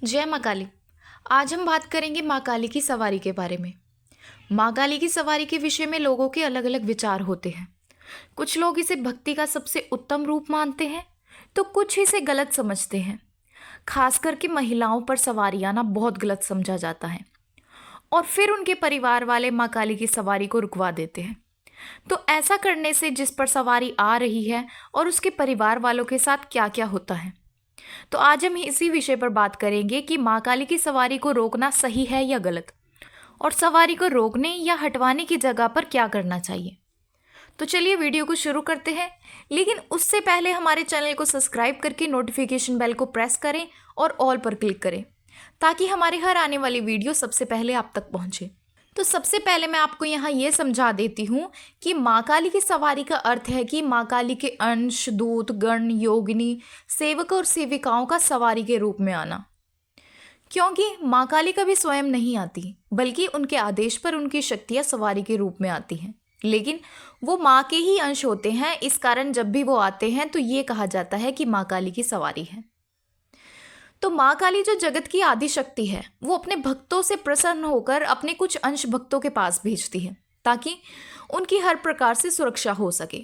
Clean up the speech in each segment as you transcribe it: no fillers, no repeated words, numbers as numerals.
जय माँ काली। आज हम बात करेंगे माँ काली की सवारी के बारे में। माँ काली की सवारी के विषय में लोगों के अलग अलग विचार होते हैं। कुछ लोग इसे भक्ति का सबसे उत्तम रूप मानते हैं, तो कुछ इसे गलत समझते हैं। खास करके महिलाओं पर सवारी आना बहुत गलत समझा जाता है और फिर उनके परिवार वाले माँ काली की सवारी को रुकवा देते हैं। तो ऐसा करने से जिस पर सवारी आ रही है और उसके परिवार वालों के साथ क्या क्या होता है, तो आज हम इसी विषय पर बात करेंगे कि माँ काली की सवारी को रोकना सही है या गलत, और सवारी को रोकने या हटवाने की जगह पर क्या करना चाहिए। तो चलिए वीडियो को शुरू करते हैं, लेकिन उससे पहले हमारे चैनल को सब्सक्राइब करके नोटिफिकेशन बेल को प्रेस करें और ऑल पर क्लिक करें, ताकि हमारे हर आने वाली वीडियो सबसे पहले आप तक पहुंचे। तो सबसे पहले मैं आपको यहाँ ये समझा देती हूँ कि माँ काली की सवारी का अर्थ है कि माँ काली के अंश, दूत, गण, योगिनी, सेवक और सेविकाओं का सवारी के रूप में आना। क्योंकि माँ काली कभी स्वयं नहीं आती, बल्कि उनके आदेश पर उनकी शक्तियाँ सवारी के रूप में आती हैं। लेकिन वो माँ के ही अंश होते हैं, इस कारण जब भी वो आते हैं तो ये कहा जाता है कि माँ काली की सवारी है। तो माँ काली जो जगत की आदि शक्ति है, वो अपने भक्तों से प्रसन्न होकर अपने कुछ अंश भक्तों के पास भेजती है, ताकि उनकी हर प्रकार से सुरक्षा हो सके।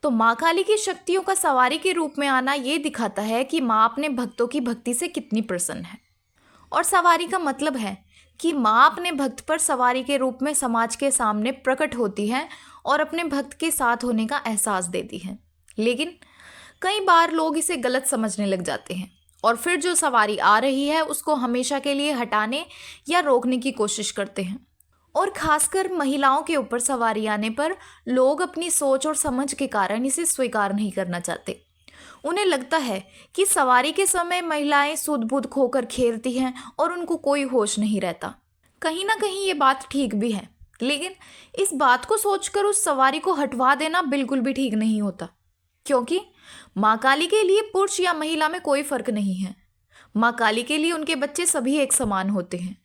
तो माँ काली की शक्तियों का सवारी के रूप में आना ये दिखाता है कि माँ अपने भक्तों की भक्ति से कितनी प्रसन्न है। और सवारी का मतलब है कि माँ अपने भक्त पर सवारी के रूप में समाज के सामने प्रकट होती है और अपने भक्त के साथ होने का एहसास देती है। लेकिन कई बार लोग इसे गलत समझने लग जाते हैं और फिर जो सवारी आ रही है उसको हमेशा के लिए हटाने या रोकने की कोशिश करते हैं। और खासकर महिलाओं के ऊपर सवारी आने पर लोग अपनी सोच और समझ के कारण इसे स्वीकार नहीं करना चाहते। उन्हें लगता है कि सवारी के समय महिलाएं सुध-बुध खोकर खेलती हैं और उनको कोई होश नहीं रहता। कहीं ना कहीं ये बात ठीक भी है, लेकिन इस बात को सोचकर उस सवारी को हटवा देना बिल्कुल भी ठीक नहीं होता। क्योंकि माँ काली के लिए पुरुष या महिला में कोई फर्क नहीं है। माँ काली के लिए उनके बच्चे सभी एक समान होते हैं।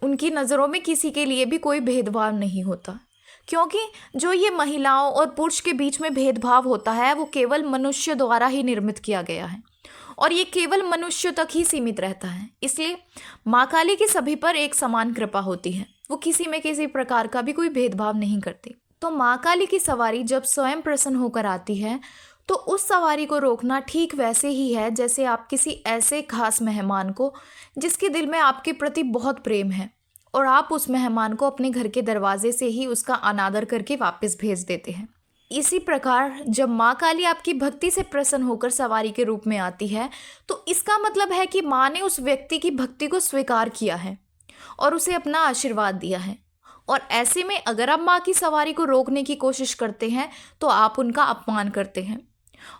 उनकी नज़रों में किसी के लिए भी कोई भेदभाव नहीं होता, क्योंकि जो ये महिलाओं और पुरुष के बीच में भेदभाव होता है वो केवल मनुष्य द्वारा ही निर्मित किया गया है और ये केवल मनुष्य तक ही सीमित रहता है। इसलिए माँ काली की सभी पर एक समान कृपा होती है, वो किसी में किसी प्रकार का भी कोई भेदभाव नहीं करती। तो माँ काली की सवारी जब स्वयं प्रसन्न होकर आती है तो उस सवारी को रोकना ठीक वैसे ही है जैसे आप किसी ऐसे खास मेहमान को जिसके दिल में आपके प्रति बहुत प्रेम है और आप उस मेहमान को अपने घर के दरवाजे से ही उसका अनादर करके वापस भेज देते हैं। इसी प्रकार जब माँ काली आपकी भक्ति से प्रसन्न होकर सवारी के रूप में आती है तो इसका मतलब है कि माँ ने उस व्यक्ति की भक्ति को स्वीकार किया है और उसे अपना आशीर्वाद दिया है। और ऐसे में अगर आप माँ की सवारी को रोकने की कोशिश करते हैं तो आप उनका अपमान करते हैं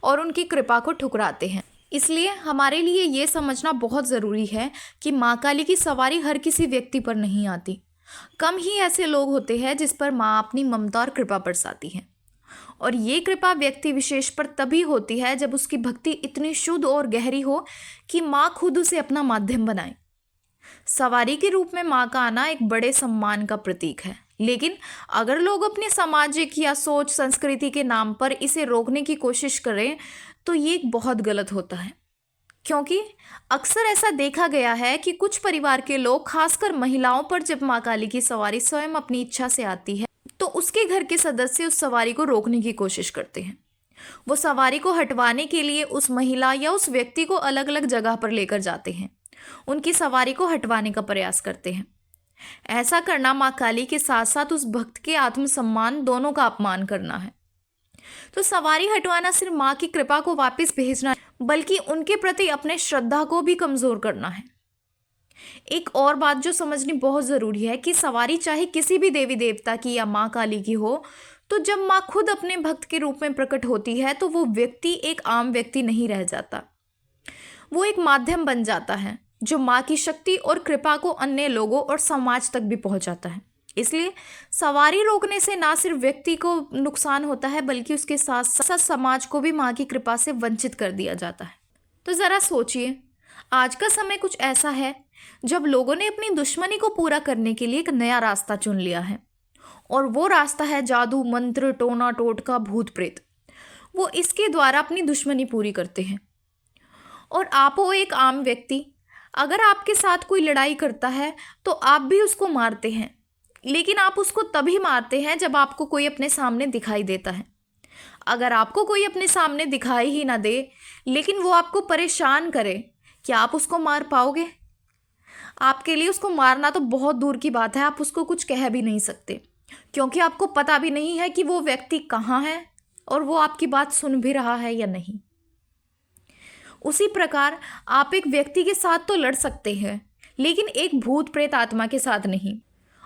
और उनकी कृपा को ठुकराते हैं। इसलिए हमारे लिए ये समझना बहुत ज़रूरी है कि माँ काली की सवारी हर किसी व्यक्ति पर नहीं आती। कम ही ऐसे लोग होते हैं जिस पर माँ अपनी ममता और कृपा बरसाती है, और ये कृपा व्यक्ति विशेष पर तभी होती है जब उसकी भक्ति इतनी शुद्ध और गहरी हो कि माँ खुद उसे अपना माध्यम बनाए। सवारी के रूप में माँ का आना एक बड़े सम्मान का प्रतीक है, लेकिन अगर लोग अपने सामाजिक या सोच संस्कृति के नाम पर इसे रोकने की कोशिश करें तो ये बहुत गलत होता है। क्योंकि अक्सर ऐसा देखा गया है कि कुछ परिवार के लोग, खासकर महिलाओं पर जब माँ काली की सवारी स्वयं अपनी इच्छा से आती है तो उसके घर के सदस्य उस सवारी को रोकने की कोशिश करते हैं। वो सवारी को हटवाने के लिए उस महिला या उस व्यक्ति को अलग अलग जगह पर लेकर जाते हैं, उनकी सवारी को हटवाने का प्रयास करते हैं। ऐसा करना माँ काली के साथ साथ उस भक्त के आत्मसम्मान दोनों का अपमान करना है। तो सवारी हटवाना सिर्फ माँ की कृपा को वापस भेजना, बल्कि उनके प्रति अपने श्रद्धा को भी कमजोर करना है। एक और बात जो समझनी बहुत जरूरी है कि सवारी चाहे किसी भी देवी देवता की या माँ काली की हो, तो जब माँ खुद अपने भक्त के रूप में प्रकट होती है तो वो व्यक्ति एक आम व्यक्ति नहीं रह जाता, वो एक माध्यम बन जाता है जो माँ की शक्ति और कृपा को अन्य लोगों और समाज तक भी पहुंचाता है। इसलिए सवारी रोकने से ना सिर्फ व्यक्ति को नुकसान होता है, बल्कि उसके साथ साथ समाज को भी माँ की कृपा से वंचित कर दिया जाता है। तो ज़रा सोचिए, आज का समय कुछ ऐसा है जब लोगों ने अपनी दुश्मनी को पूरा करने के लिए एक नया रास्ता चुन लिया है, और वो रास्ता है जादू, मंत्र, टोना टोटका, भूत प्रेत। वो इसके द्वारा अपनी दुश्मनी पूरी करते हैं। और आप हो एक आम व्यक्ति, अगर आपके साथ कोई लड़ाई करता है तो आप भी उसको मारते हैं, लेकिन आप उसको तभी मारते हैं जब आपको कोई अपने सामने दिखाई देता है। अगर आपको कोई अपने सामने दिखाई ही ना दे लेकिन वो आपको परेशान करे, क्या आप उसको मार पाओगे? आपके लिए उसको मारना तो बहुत दूर की बात है, आप उसको कुछ कह भी नहीं सकते, क्योंकि आपको पता भी नहीं है कि वो व्यक्ति कहाँ है और वो आपकी बात सुन भी रहा है या नहीं। उसी प्रकार आप एक व्यक्ति के साथ तो लड़ सकते हैं, लेकिन एक भूत प्रेत आत्मा के साथ नहीं।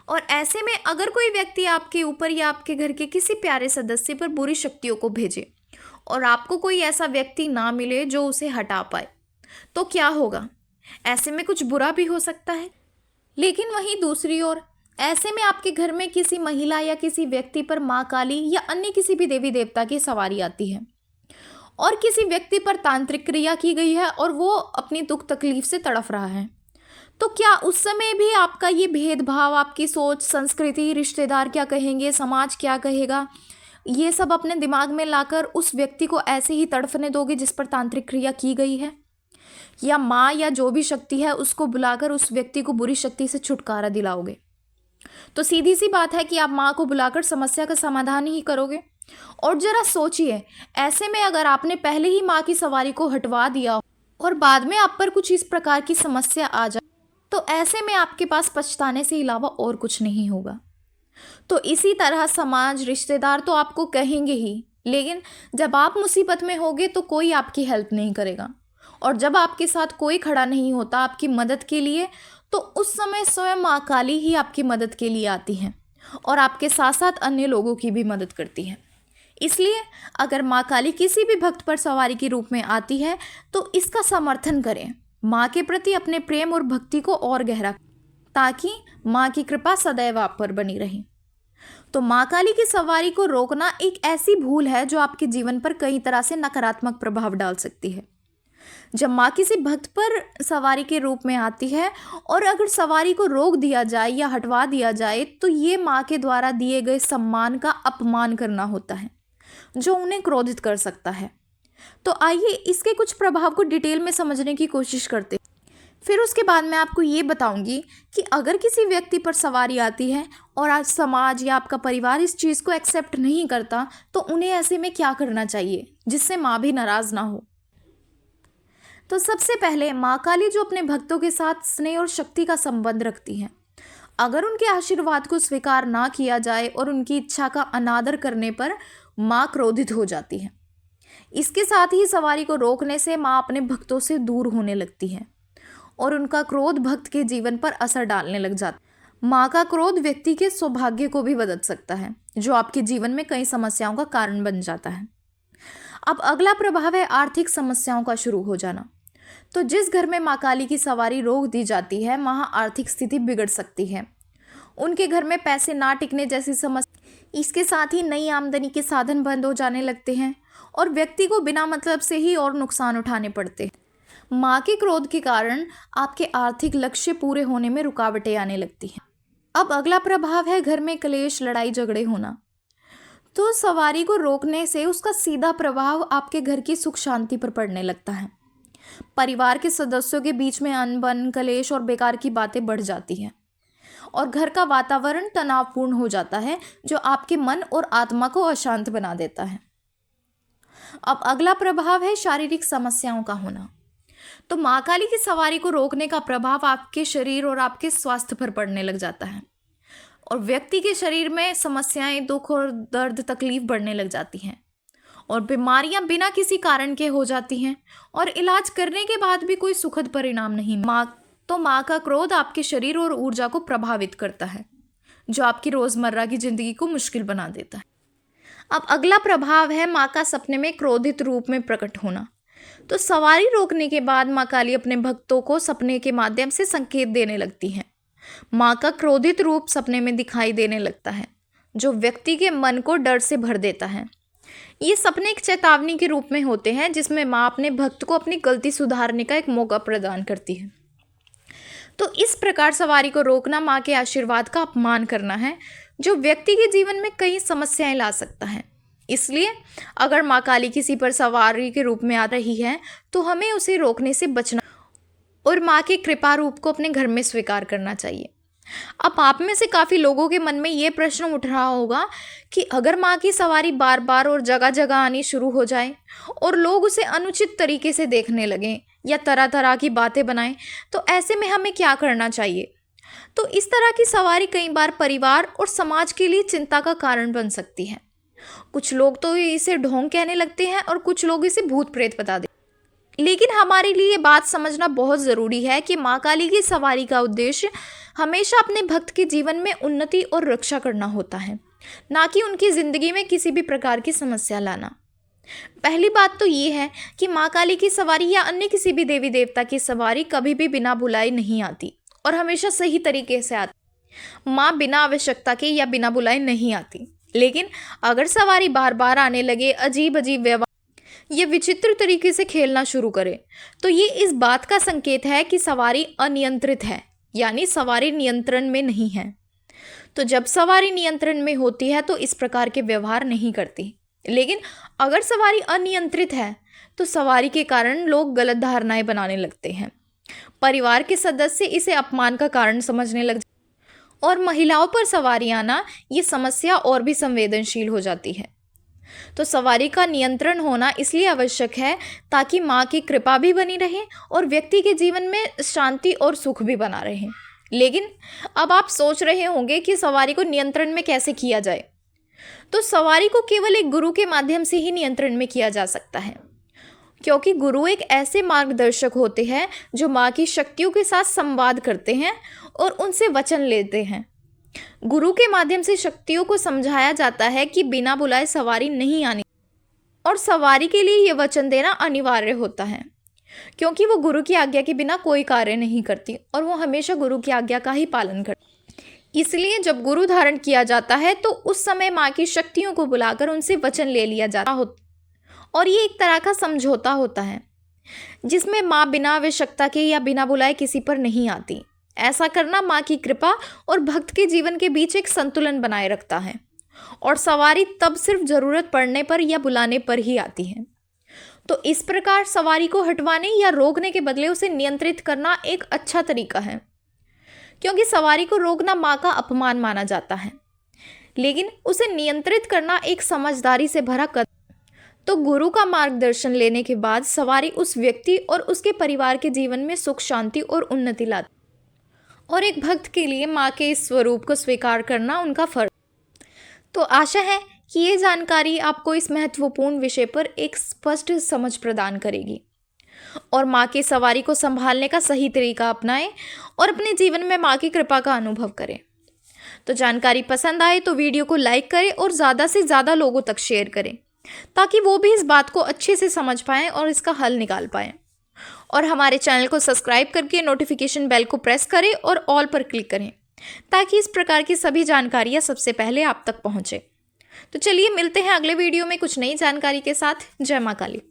और ऐसे में अगर कोई व्यक्ति आपके ऊपर या आपके घर के किसी प्यारे सदस्य पर बुरी शक्तियों को भेजे और आपको कोई ऐसा व्यक्ति ना मिले जो उसे हटा पाए, तो क्या होगा? ऐसे में कुछ बुरा भी हो सकता है। लेकिन वहीं दूसरी ओर ऐसे में आपके घर में किसी महिला या किसी व्यक्ति पर माँ काली या अन्य किसी भी देवी देवता की सवारी आती है और किसी व्यक्ति पर तांत्रिक क्रिया की गई है और वो अपनी दुख तकलीफ से तड़फ रहा है, तो क्या उस समय भी आपका ये भेदभाव, आपकी सोच, संस्कृति, रिश्तेदार क्या कहेंगे, समाज क्या कहेगा, ये सब अपने दिमाग में लाकर उस व्यक्ति को ऐसे ही तड़फने दोगे जिस पर तांत्रिक क्रिया की गई है? या माँ या जो भी शक्ति है उसको बुलाकर उस व्यक्ति को बुरी शक्ति से छुटकारा दिलाओगे? तो सीधी सी बात है कि आप माँ को बुलाकर समस्या का समाधान ही करोगे। और जरा सोचिए, ऐसे में अगर आपने पहले ही माँ की सवारी को हटवा दिया और बाद में आप पर कुछ इस प्रकार की समस्या आ जाए, तो ऐसे में आपके पास पछताने से अलावा और कुछ नहीं होगा। तो इसी तरह समाज, रिश्तेदार तो आपको कहेंगे ही, लेकिन जब आप मुसीबत में होगे तो कोई आपकी हेल्प नहीं करेगा। और जब आपके साथ कोई खड़ा नहीं होता आपकी मदद के लिए, तो उस समय स्वयं माँ काली ही आपकी मदद के लिए आती हैं और आपके साथ साथ अन्य लोगों की भी मदद करती हैं। इसलिए अगर माँ काली किसी भी भक्त पर सवारी के रूप में आती है तो इसका समर्थन करें, माँ के प्रति अपने प्रेम और भक्ति को और गहरा, ताकि माँ की कृपा सदैव आप पर बनी रहे। तो माँ काली की सवारी को रोकना एक ऐसी भूल है जो आपके जीवन पर कई तरह से नकारात्मक प्रभाव डाल सकती है। जब माँ किसी भक्त पर सवारी के रूप में आती है और अगर सवारी को रोक दिया जाए या हटवा दिया जाए, तो ये माँ के द्वारा दिए गए सम्मान का अपमान करना होता है जो उन्हें क्रोधित कर सकता है। तो आइए इसके कुछ प्रभाव को डिटेल में समझने की कोशिश करते हैं। फिर उसके बाद मैं आपको ये बताऊंगी कि अगर किसी व्यक्ति पर सवारी आती है और आज समाज या आपका परिवार इस चीज़ को एक्सेप्ट नहीं करता, तो उन्हें ऐसे में क्या करना चाहिए जिससे माँ भी नाराज़ ना हो। तो सबसे पहले माँ काली जो अपने भक्तों के साथ स्नेह और शक्ति का संबंध रखती हैं, अगर उनके आशीर्वाद को स्वीकार ना किया जाए और उनकी इच्छा का अनादर करने पर माँ क्रोधित हो जाती है। इसके साथ ही सवारी को रोकने से माँ अपने भक्तों से दूर होने लगती है और उनका क्रोध भक्त के जीवन पर असर डालने लग जाता है। माँ का क्रोध व्यक्ति के सौभाग्य को भी बदल सकता है, जो आपके जीवन में कई समस्याओं का कारण बन जाता है। अब अगला प्रभाव है आर्थिक समस्याओं का शुरू हो जाना। तो जिस घर में माँ काली की सवारी रोक दी जाती है, वहाँ आर्थिक स्थिति बिगड़ सकती है। उनके घर में पैसे ना टिकने जैसी समस्या, इसके साथ ही नई आमदनी के साधन बंद हो जाने लगते हैं और व्यक्ति को बिना मतलब से ही और नुकसान उठाने पड़ते हैं। माँ के क्रोध के कारण आपके आर्थिक लक्ष्य पूरे होने में रुकावटें आने लगती हैं। अब अगला प्रभाव है घर में क्लेश, लड़ाई झगड़े होना। तो सवारी को रोकने से उसका सीधा प्रभाव आपके घर की सुख शांति पर पड़ने लगता है। परिवार के सदस्यों के बीच में अनबन, कलेश और बेकार की बातें बढ़ जाती हैं और घर का वातावरण तनावपूर्ण हो जाता है, जो आपके मन और आत्मा को अशांत बना देता है। अब अगला प्रभाव है शारीरिक समस्याओं का होना। तो माँ काली की सवारी को रोकने का प्रभाव आपके शरीर और आपके स्वास्थ्य पर पड़ने लग जाता है और व्यक्ति के शरीर में समस्याएं, दुख और दर्द, तकलीफ बढ़ने लग जाती हैं और बीमारियां बिना किसी कारण के हो जाती हैं और इलाज करने के बाद भी कोई सुखद परिणाम नहीं। माँ का क्रोध आपके शरीर और ऊर्जा को प्रभावित करता है, जो आपकी रोजमर्रा की जिंदगी को मुश्किल बना देता है। अब अगला प्रभाव है माँ का सपने में क्रोधित रूप में प्रकट होना। तो सवारी रोकने के बाद माँ काली अपने भक्तों को सपने के माध्यम से संकेत देने लगती हैं। माँ का क्रोधित रूप सपने में दिखाई देने लगता है, जो व्यक्ति के मन को डर से भर देता है। ये सपने एक चेतावनी के रूप में होते हैं, जिसमें माँ अपने भक्त को अपनी गलती सुधारने का एक मौका प्रदान करती है। तो इस प्रकार सवारी को रोकना माँ के आशीर्वाद का अपमान करना है, जो व्यक्ति के जीवन में कई समस्याएं ला सकता है। इसलिए अगर माँ काली किसी पर सवारी के रूप में आ रही है, तो हमें उसे रोकने से बचना और माँ के कृपा रूप को अपने घर में स्वीकार करना चाहिए। अब आप में से काफ़ी लोगों के मन में ये प्रश्न उठ रहा होगा कि अगर माँ की सवारी बार बार और जगह जगह आनी शुरू हो जाए और लोग उसे अनुचित तरीके से देखने लगें या तरह तरह की बातें बनाएं, तो ऐसे में हमें क्या करना चाहिए। तो इस तरह की सवारी कई बार परिवार और समाज के लिए चिंता का कारण बन सकती है। कुछ लोग तो इसे ढोंग कहने लगते हैं और कुछ लोग इसे भूत प्रेत बता देते हैं। लेकिन हमारे लिए ये बात समझना बहुत ज़रूरी है कि माँ काली की सवारी का उद्देश्य हमेशा अपने भक्त के जीवन में उन्नति और रक्षा करना होता है, ना कि उनकी ज़िंदगी में किसी भी प्रकार की समस्या लाना। पहली बात तो ये है कि माँ काली की सवारी या अन्य किसी भी देवी देवता की सवारी कभी भी बिना बुलाए नहीं आती और हमेशा सही तरीके से आती। माँ बिना आवश्यकता के या बिना बुलाए नहीं आती। लेकिन अगर सवारी बार बार आने लगे, अजीब अजीब व्यवहार ये विचित्र तरीके से खेलना शुरू करे, तो ये इस बात का संकेत है कि सवारी अनियंत्रित है, यानी सवारी नियंत्रण में नहीं है। तो जब सवारी नियंत्रण में होती है तो इस प्रकार के व्यवहार नहीं करती। लेकिन अगर सवारी अनियंत्रित है तो सवारी के कारण लोग गलत धारणाएं बनाने लगते हैं। परिवार के सदस्य इसे अपमान का कारण समझने लग और महिलाओं पर सवारी आना ये समस्या और भी संवेदनशील हो जाती है। तो सवारी का नियंत्रण होना इसलिए आवश्यक है ताकि माँ की कृपा भी बनी रहे और व्यक्ति के जीवन में शांति और सुख भी बना रहे। लेकिन अब आप सोच रहे होंगे कि सवारी को नियंत्रण में कैसे किया जाए। तो सवारी को केवल एक गुरु के माध्यम से ही नियंत्रण में किया जा सकता है, क्योंकि गुरु एक ऐसे मार्गदर्शक होते हैं जो माँ की शक्तियों के साथ संवाद करते हैं और उनसे वचन लेते हैं। गुरु के माध्यम से शक्तियों को समझाया जाता है कि बिना बुलाए सवारी नहीं आनी और सवारी के लिए ये वचन देना अनिवार्य होता है, क्योंकि वो गुरु की आज्ञा के बिना कोई कार्य नहीं करती और वो हमेशा गुरु की आज्ञा का ही पालन करती। इसलिए जब गुरु धारण किया जाता है तो उस समय माँ की शक्तियों को बुलाकर उनसे वचन ले लिया जाता होता और ये एक तरह का समझौता होता है जिसमें माँ बिना आवश्यकता के या बिना बुलाए किसी पर नहीं आती। ऐसा करना माँ की कृपा और भक्त के जीवन के बीच एक संतुलन बनाए रखता है और सवारी तब सिर्फ ज़रूरत पड़ने पर या बुलाने पर ही आती है। तो इस प्रकार सवारी को हटवाने या रोकने के बदले उसे नियंत्रित करना एक अच्छा तरीका है, क्योंकि सवारी को रोकना माँ का अपमान माना जाता है, लेकिन उसे नियंत्रित करना एक समझदारी से भरा कदम। तो गुरु का मार्गदर्शन लेने के बाद सवारी उस व्यक्ति और उसके परिवार के जीवन में सुख, शांति और उन्नति लाती। और एक भक्त के लिए माँ के इस स्वरूप को स्वीकार करना उनका फर्ज। तो आशा है कि ये जानकारी आपको इस महत्वपूर्ण विषय पर एक स्पष्ट समझ प्रदान करेगी और माँ की सवारी को संभालने का सही तरीका अपनाएं और अपने जीवन में माँ की कृपा का अनुभव करें। तो जानकारी पसंद आए तो वीडियो को लाइक करें और ज़्यादा से ज़्यादा लोगों तक शेयर करें, ताकि वो भी इस बात को अच्छे से समझ पाएँ और इसका हल निकाल पाएँ। और हमारे चैनल को सब्सक्राइब करके नोटिफिकेशन बेल को प्रेस करें और ऑल पर क्लिक करें, ताकि इस प्रकार की सभी जानकारियाँ सबसे पहले आप तक पहुँचे। तो चलिए मिलते हैं अगले वीडियो में कुछ नई जानकारी के साथ। जय माँ काली।